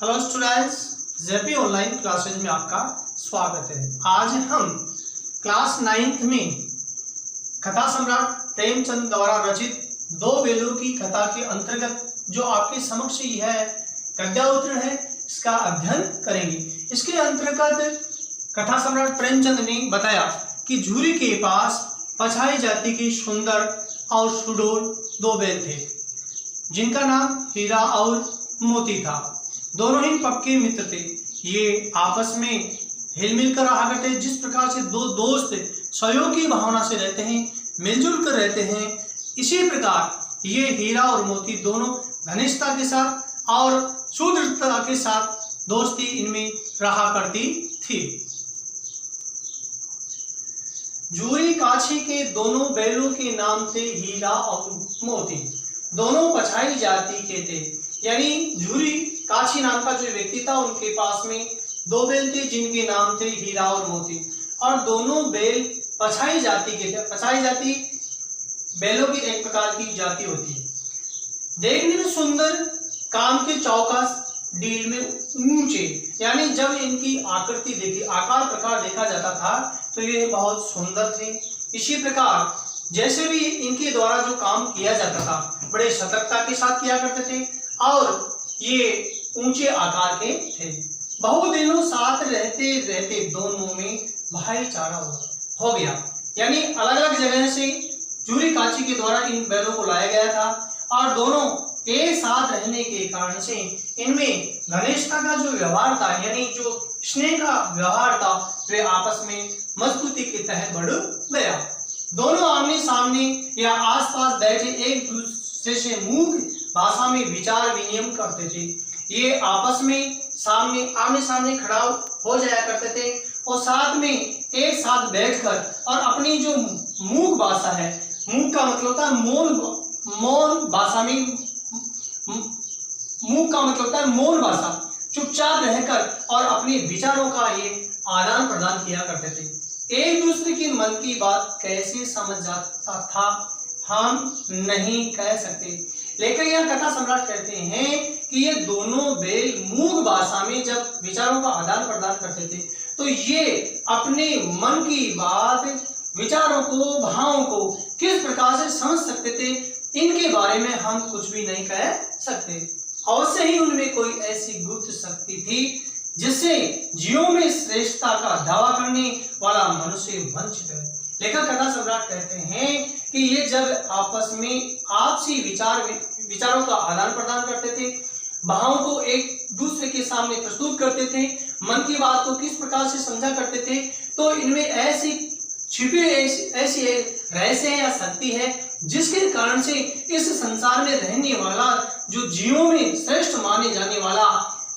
Hello students, JP online classes में आपका स्वागत है। आज हम क्लास 9th में कथा सम्राट प्रेमचंद द्वारा रचित दो बेलों की कथा के अंतर्गत जो आपके समक्ष यह गद्यावतरण है, इसका अध्ययन करेंगे। इसके अंतर्गत कथा सम्राट प्रेमचंद ने बताया कि झूरी के पास पछाई जाति की सुंदर और सुडौल दो बैल थे, जिनका नाम हीरा और मोती था। दोनों ही पक्के मित्र थे। ये आपस में हिल मिल कर रहा करते। जिस प्रकार से दो दोस्त सहयोग की भावना से रहते हैं, मिलजुल कर रहते हैं, इसी प्रकार ये हीरा और मोती दोनों घनिष्ठता के साथ और सुदृढ़ता के साथ दोस्ती इनमें रहा करती थी। झूरी काछी के दोनों बैलों के नाम थे हीरा और मोती। दोनों पछाई जाति के थे, यानी झूरी काछी नाम का जो व्यक्ति था, उनके पास में दो बैल थे जिनके नाम थे हीरा और मोती, और दोनों बैल पछाई जाति के थे। पछाई जाति बैलों की एक प्रकार की जाति होती है, देखने में सुंदर, काम के चौकस, डील में ऊंचे, यानी जब इनकी आकृति देखी, आकार प्रकार देखा जाता था तो ये बहुत सुंदर थे। इसी प्रकार जैसे भी इनके द्वारा जो काम किया जाता था, बड़े सतर्कता के साथ किया करते थे और ये ऊंचे आकार के थे। बहुत दिनों साथ रहते रहते दोनों में भाईचारा हो गया, यानी अलग अलग जगह से झूरी काछी के द्वारा इन बैलों को लाया गया था और दोनों एक साथ रहने के कारण से इनमें घनिष्ठता का जो व्यवहार था, यानी जो स्नेह का व्यवहार था, वे आपस में मजबूती के तहत बढ़ गया। दोनों आमने सामने या आसपास बैठे एक दूसरे से मूक भाषा में विचार विनिमय करते थे। ये आपस में आमने सामने खड़ा हो जाया करते थे और साथ में एक साथ बैठकर और अपनी जो मूक भाषा है, मूक का मतलब होता है मौन भाषा में, मूक का मतलब होता है मौन भाषा, चुपचाप रहकर और अपने विचारों का ये आदान प्रदान किया करते थे। एक दूसरे की मन की बात कैसे समझ जाता था हम नहीं कह सकते, लेकिन यह कथा सम्राट कहते हैं कि ये दोनों बैल मूक भाषा में जब विचारों का आदान प्रदान करते थे तो ये अपने मन की बात, विचारों को, भावों को किस प्रकार से समझ सकते थे, इनके बारे में हम कुछ भी नहीं कह सकते। अवश्य ही उनमें कोई ऐसी गुप्त शक्ति थी जिससे जीवों में श्रेष्ठता का दावा करने वाला मनुष्य वंचित है। लेखक कथा सम्राट कहते हैं कि ये जब आपस में आपसी विचारों का आदान प्रदान करते थे, भावों को एक दूसरे के सामने प्रस्तुत करते थे, मन की बात को किस प्रकार से समझा करते थे, तो इनमें ऐसी छिपी ऐसी रहस्य या शक्ति है जिसके कारण से इस संसार में रहने वाला, जो जीवों में श्रेष्ठ माने जाने वाला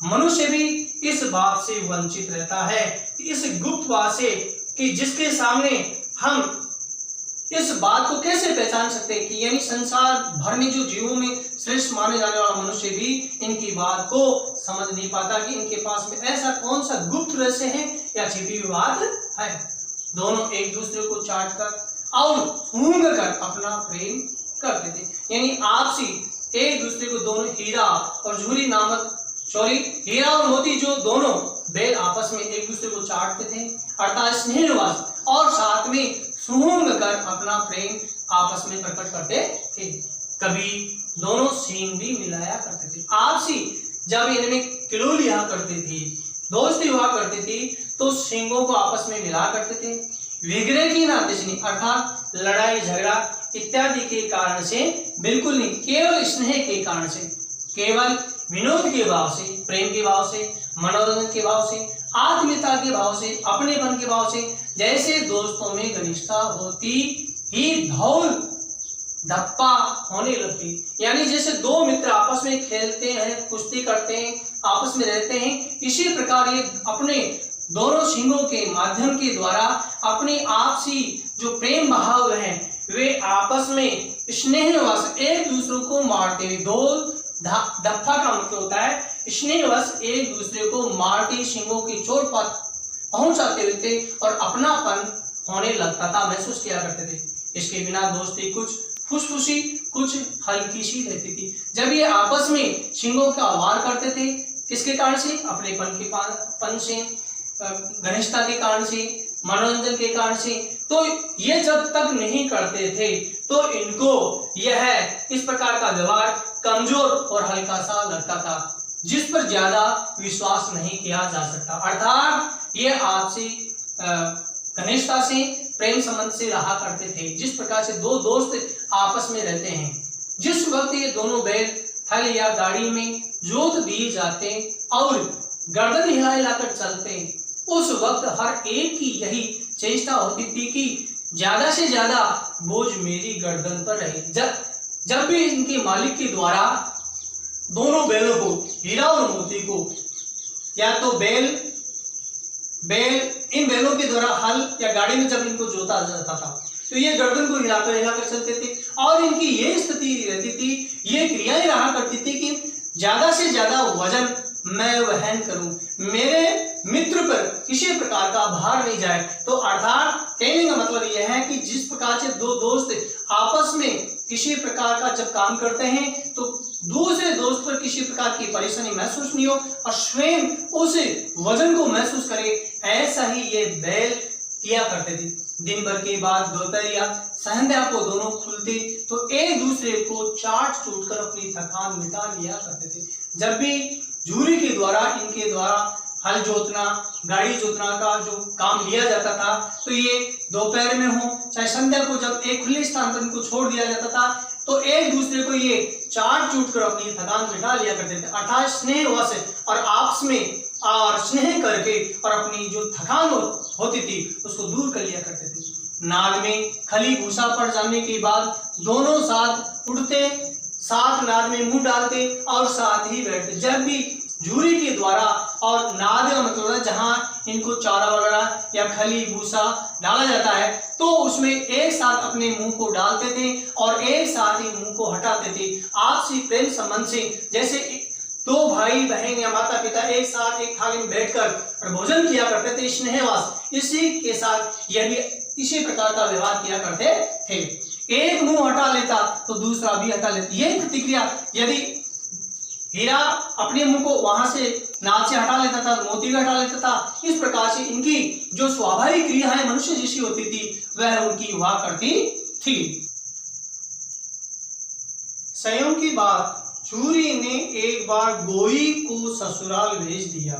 मनुष्य भी इस बात से वंचित रहता है, इस गुप्त बात से, कि जिसके सामने हम इस बात को कैसे पहचान सकते हैं कि यानी संसार भर में जो जीवों में श्रेष्ठ माने जाने वाला मनुष्य भी इनकी बात को समझ नहीं पाता कि इनके पास में ऐसा कौन सा गुप्त रहस्य है या छिपी हुई बात है। दोनों एक दूसरे को चाट कर और सूंघ कर अपना प्रेम करते थे, यानी आपसी एक दूसरे को दोनों हीरा और झूरी हीरा और मोती जो दोनों बैल आपस में एक दूसरे को चाटते थे, अर्थात स्नेहवास, और साथ में सूंघ कर अपना प्रेम आपस में प्रकट करते थे। कभी दोनों सींग भी मिलाया करते थे। आपसी जब इनमें किलोल लिया करती थी, दोस्ती हुआ करती थी, तो सींगों को आपस में मिला करते थे। विग्रह की नातिशनी अर्थात लड़ाई झगड़ा इत्यादि के कारण से बिल्कुल नहीं, केवल स्नेह के कारण से, केवल विनोद के भाव से, प्रेम के भाव से, मनोरंजन के भाव से, आत्मीयता के भाव से, अपनेपन के भाव से, जैसे दोस्तों में घनिष्ठता होती ही धौल धप्पा होने लगती, यानी जैसे दो मित्र आपस में खेलते हैं, कुश्ती करते हैं, आपस में रहते हैं, इसी प्रकार ये अपने दोनों सिंगों के माध्यम के द्वारा अपनी आपसी जो प्रेम भाव है वे आपस में स्नेहवश एक दूसरे को मारते हुए, धौल धप्पा का मतलब होता है स्नेहवश एक दूसरे को मारते, सिंगों की चोट पहुंचाते हुए थे और अपनापन होने लगता था, महसूस किया करते थे। इसके बिना दोस्ती कुछ फुसफुसी, कुछ हल्की सी रहती थी। जब ये आपस में सिंगों का वार करते थे किसके कारण से? अपनेपन के पन से, घनिष्ठता के कारण से, मनोरंजन के कारण से। तो ये जब तक नहीं करते थे तो इनको यह इस प्रकार का व्यवहार कमजोर और हल्का सा लगता था, जिस पर ज्यादा विश्वास नहीं किया जा सकता। अर्थात ये आपसी घनिष्ठता से, प्रेम संबंध से रहा करते थे। जिस प्रकार से दो दोस्त आपस में रहते हैं, जिस वक्त ये दोनों बैल हल या गाड़ी में जोत दिए जाते और गर्दन हिला हिलाकर चलते, उस वक्त हर एक की यही चेष्टा होती थी कि ज्यादा से ज्यादा बोझ मेरी गर्दन पर रहे। जब भी इनके मालिक के द्वारा दोनों बैलों को, हीरा और मोती को, या तो इन बैलों के द्वारा हल या गाड़ी में जब इनको जोता जाता था तो ये गर्दन को हिलाकर हिलाकर चलते थे और इनकी ये स्थिति रहती थी, ये क्रियाएं रहा करती थी कि ज्यादा से ज्यादा वजन मैं वहन करूं, मेरे मित्र पर किसी प्रकार का भार नहीं जाए। तो अर्थात कहने का मतलब यह है कि जिस प्रकार से दो दोस्त आपस में किसी प्रकार का जब काम करते हैं तो दूसरे दोस्त पर किसी प्रकार की परेशानी महसूस नहीं हो और स्वयं उस वजन को महसूस करे, ऐसा ही ये बैल किया करते थे। दिन भर के बाद दोपहर या संध्या को दोनों खुलते तो एक दूसरे को चाट चूट कर अपनी थकान मिटा लिया करते थे। जब भी झूरी के द्वारा, इनके द्वारा हल जोतना, गाड़ी जोतना का जो काम लिया जाता था तो ये दोपहर में हो चाहे संध्या को जब एक खुले स्थान पर इनको छोड़ दिया जाता था तो एक दूसरे को ये चाट चूट कर अपनी थकान मिटा लिया करते थे। अर्थात स्नेहवश और आपस में और स्नेह करके और अपनी जो थकान होती थी उसको दूर कर लिया करते थे। नाद में खली भूसा पड़ जाने के बाद दोनों साथ उठते, साथ नाद में मुंह डालते और साथ ही बैठते। जब भी झूरी के द्वारा, और नाद का मतलब है जहां इनको चारा वगैरह या खली भूसा डाला जाता है तो उसमें एक साथ अपने मुंह को डालते थे और एक साथ ही मुंह को हटाते थे। आपसी प्रेम संबंध से, जैसे दो भाई बहन या माता पिता एक साथ एक थाली में बैठकर भोजन किया करते थे स्नेहवास, इसी के साथ यह भी इसी प्रकार का व्यवहार किया करते थे। एक मुंह हटा लेता तो दूसरा भी हटा लेता। यह प्रतिक्रिया, यदि हीरा अपने मुंह को वहां से नाद से हटा लेता था, मोती भी हटा लेता था, इस प्रकार से इनकी जो स्वाभाविक क्रियाएं मनुष्य जैसी होती थी वह उनकी हुआ करती थी। संयोग की बात, झूरी ने एक बार गोई को ससुराल भेज दिया।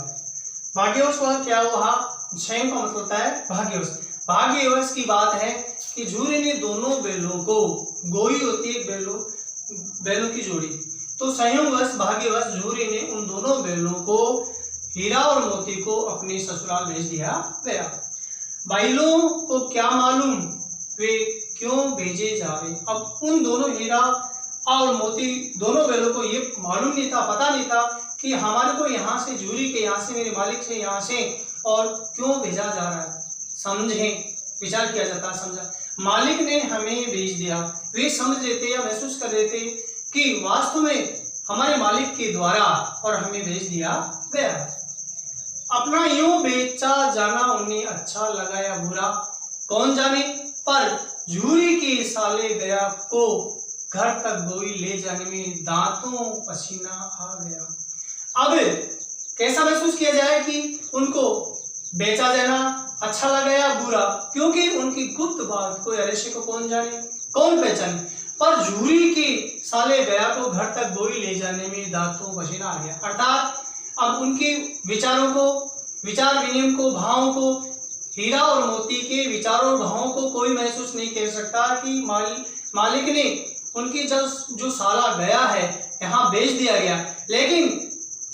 भाग्यवश वह क्या हुआ? संयोग का मतलब होता है भाग्यवश। भाग्यवश की बात है कि झूरी ने दोनों बैलों को, गोई होती है बैलों की जोड़ी, तो संयोगवश भाग्यवश झूरी ने उन दोनों बैलों को, हीरा और मोती को अपने ससुराल भेज दिया गया। बैलों को क्या मालूम वे क्यों भेजे जा रहे। अब उन दोनों हीरा और मोती दोनों बैलों को ये मालूम नहीं था, पता नहीं था कि हमारे को यहाँ से, झूरी के यहाँ से, मेरे मालिक से यहाँ से और क्यों भेजा जा रहा है। समझें, विचार किया जाता, समझा। मालिक ने हमें भेज दिया, वे समझ लेते या महसूस कर लेते कि वास्तव में हमारे मालिक के द्वारा और हमें भेज दिया गया। अपना यूं बेचा जाना उन्हें अच्छा लगा या बुरा कौन जाने, पर झूरी के साले गया को घर तक गोई ले जाने में दांतों पसीना आ गया। अब कैसा महसूस किया जाए कि उनको बेचा जाना अच्छा लगा या बुरा, क्योंकि उनकी गुप्त बात कोई रहस्य को कौन जाने, कौन पहचाने, पर झूरी के साले गया को घर तक गोई ले जाने में दांतों पसीना आ गया। अर्थात अब उनके विचारों को, विचार विनिमय को, भावों को, हीरा और मोती के विचारों और भावों को कोई महसूस नहीं कर सकता कि मालिक ने उनकी जो साला गया है यहाँ बेच दिया गया। लेकिन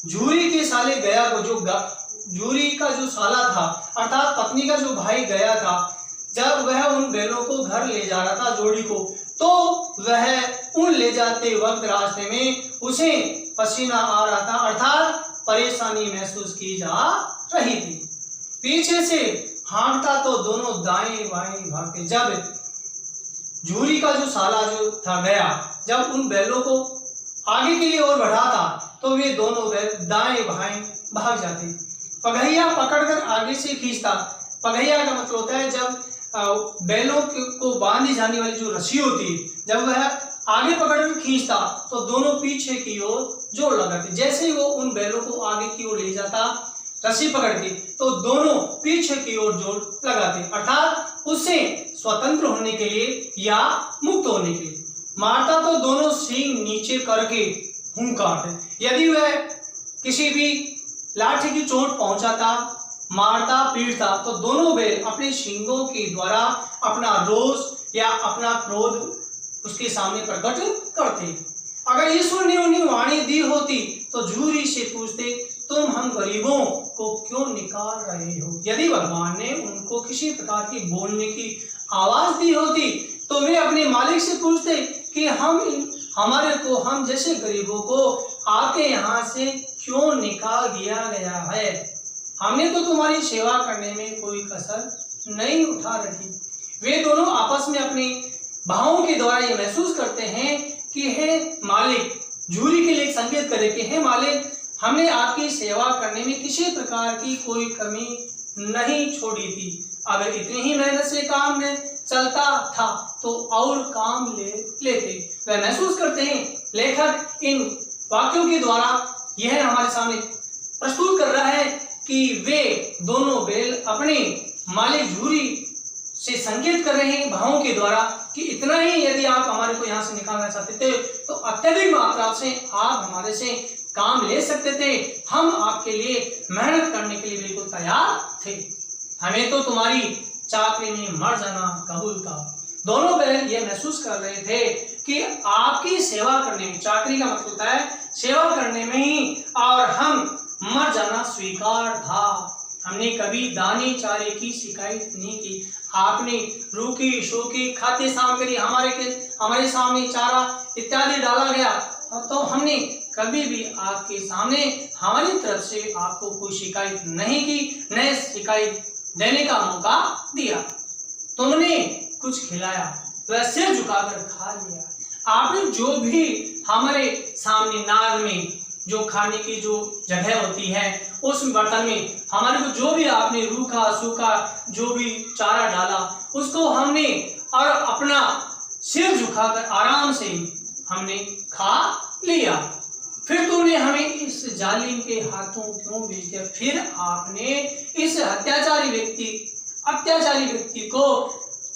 झूरी के साले गया को, झूरी का जो साला था अर्थात पत्नी का जो भाई गया था, जब वह उन बैलों को घर ले जा रहा था जोड़ी को, तो वह उन ले जाते वक्त रास्ते में उसे पसीना आ रहा था, अर्थात परेशानी महसूस की जा रही थी। पीछे से हाँकता तो दोनों दाएं बाएं भागते। जब झूरी का जो साला जो था गया, जब उन बैलों को आगे के लिए और बढ़ाता तो वे दोनों बैल दाएं बाएं भाग जाते। पगहिया पकड़कर आगे से खींचता। पगहिया का मतलब होता है जब बैलों को बांधी जाने वाली जो रस्सी होती है, जब वह आगे पकड़कर खींचता तो दोनों पीछे की ओर जोर लगाते। जैसे ही वो उन बैलों को आगे की ओर ले जाता रस्सी पकड़ के, तो दोनों पीछे की ओर जोर लगाते, अर्थात उससे स्वतंत्र होने के लिए या मुक्त होने के लिए। मारता तो दोनों सींग नीचे करके हुंकारते। यदि वह किसी भी लाठी की चोट पहुंचाता, मारता, पीटता, तो दोनों बैल अपने सींगों के द्वारा अपना रोष या अपना क्रोध उसके सामने प्रकट करते। अगर ईश्वर ने उन्हें वाणी दी होती तो झूरी से पूछते, तुम हम गरीबों को क्यों निकाल रहे हो। यदि भगवान ने उनको किसी प्रकार की बोलने की आवाज दी होती तो वे अपने मालिक से पूछते कि हम जैसे गरीबों को आपके यहाँ से क्यों निकाल दिया गया है। हमने तो तुम्हारी सेवा करने में कोई कसर नहीं उठा रखी। वे दोनों आपस में अपने भावों के द्वारा ये महसूस करते हैं कि हे मालिक, झूरी के लिए एक संकेत करे कि हे मालिक, हमने आपकी सेवा करने में किसी प्रकार की कोई कमी नहीं छोड़ी थी। अगर इतनी ही मेहनत से काम में चलता था तो और काम लेते। वह महसूस करते हैं, लेखक इन वाक्यों के द्वारा यह हमारे सामने प्रस्तुत कर रहा है कि वे दोनों बैल अपने मालिक झूरी से संकेत कर रहे हैं भावों के द्वारा कि इतना ही यदि आप हमारे को यहाँ से निकालना चाहते थे तो अत्यधिक मात्रा से आप हमारे से काम ले सकते थे। हम आपके लिए मेहनत करने के लिए बिल्कुल तैयार थे। हमें तो तुम्हारी चाकरी में मर जाना कबूल था। दोनों बैल ये महसूस कर रहे थे कि आपकी सेवा करने में, चाकरी का मतलब होता है सेवा करने में ही, और हम मर जाना स्वीकार था। हमने कभी दाने चारे की शिकायत नहीं की। आपने रूखी शोखी खाद्य सामग्री हमारे सामने चारा इत्यादि डाला गया तो हमने कभी भी आपके सामने हमारी तरफ से आपको कोई शिकायत नहीं की, न शिकायत देने का मौका दिया। तुमने कुछ खिलाया, वह सिर झुकाकर खा लिया। आपने जो भी हमारे सामने नाद में जो खाने की जो जगह होती है उस बर्तन में हमारे को जो भी आपने रूखा सूखा जो भी चारा डाला उसको हमने और अपना सिर झुकाकर आराम से हमने खा लिया। फिर तुमने हमें इस जालिम के हाथों क्यों भेज दिया। फिर आपने इस अत्याचारी व्यक्ति को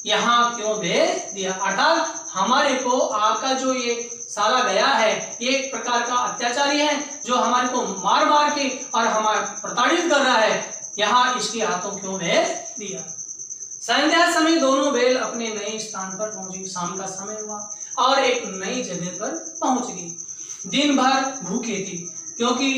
यहाँ क्यों भेज दिया। अर्थात हमारे को आपका जो ये साला गया है ये एक प्रकार का अत्याचारी है जो हमारे को मार मार के और हमारे प्रताड़ित कर रहा है, यहाँ इसके हाथों क्यों भेज दिया। संध्या समय दोनों बैल अपने नए स्थान पर पहुंचे। शाम का समय हुआ और एक नई जगह पर पहुंच गई। दिन भर भूखे थे क्योंकि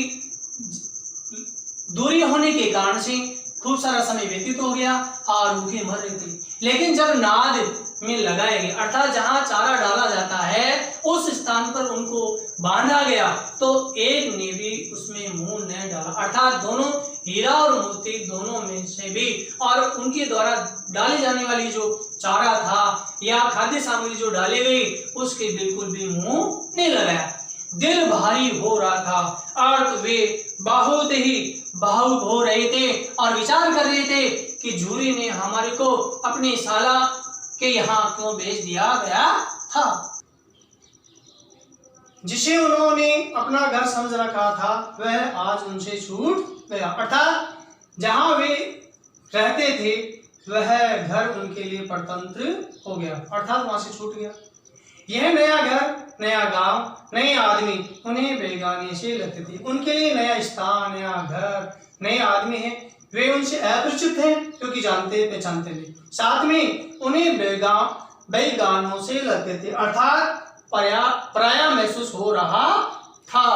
दूरी होने के कारण से खूब सारा समय व्यतीत हो गया और भूखे मर रहे थे। लेकिन जब नाद में लगाए गए अर्थात जहाँ चारा डाला जाता है उस स्थान पर उनको बांधा गया तो एक ने भी उसमें मुंह नहीं डाला। अर्थात दोनों हीरा और मोती दोनों में से भी और उनके द्वारा डाली जाने वाली जो चारा था या खाद्य सामग्री जो डाली गई उसके बिल्कुल भी मुंह नहीं लगाया। दिल भारी हो रहा था और वे बहुत ही भावुक हो रहे थे और विचार कर रहे थे कि झूरी ने हमारे को अपनी साला के यहाँ क्यों भेज दिया गया था, जिसे उन्होंने अपना घर समझ रखा था वह आज उनसे छूट गया। अर्थात जहाँ वे रहते थे वह घर उनके लिए परतंत्र हो गया, अर्थात वहां से छूट गया। यह नया घर, नया गांव, नए आदमी उन्हें बेगाने से लगते थे। उनके लिए नया स्थान, नया घर, नए आदमी हैं। वे उनसे अपरिचित हैं क्योंकि जानते पहचानते नहीं। साथ में उन्हें बेगानों से लगते थे अर्थात पराया महसूस हो रहा था।